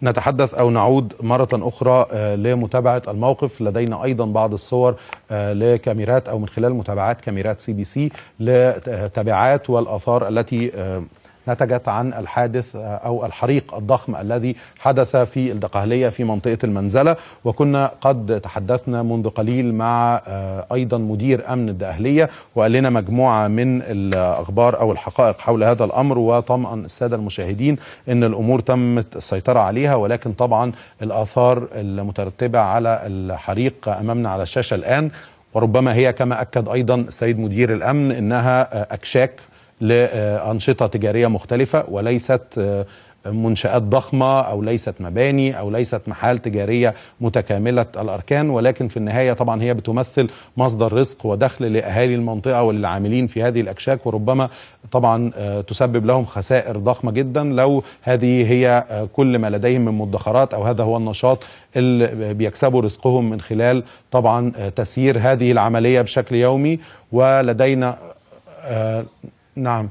نتحدث أو نعود مرة أخرى لمتابعة الموقف. لدينا أيضا بعض الصور لكاميرات أو من خلال متابعات كاميرات CBC لتبعات والآثار التي نتجت عن الحادث أو الحريق الضخم الذي حدث في الدقهلية في منطقة المنزلة. وكنا قد تحدثنا منذ قليل مع أيضا مدير أمن الدقهلية، وقال لنا مجموعة من الأخبار أو الحقائق حول هذا الأمر، وطمأن السادة المشاهدين أن الأمور تمت السيطرة عليها. ولكن طبعا الآثار المترتبة على الحريق أمامنا على الشاشة الآن، وربما هي كما أكد أيضا السيد مدير الأمن أنها أكشاك لأنشطة تجارية مختلفة، وليست منشآت ضخمة أو ليست مباني أو ليست محال تجارية متكاملة الأركان. ولكن في النهاية طبعا هي بتمثل مصدر رزق ودخل لأهالي المنطقة وللعاملين في هذه الأكشاك، وربما طبعا تسبب لهم خسائر ضخمة جدا لو هذه هي كل ما لديهم من مدخرات، أو هذا هو النشاط اللي بيكسبوا رزقهم من خلال طبعا تسيير هذه العملية بشكل يومي. ولدينا نعم.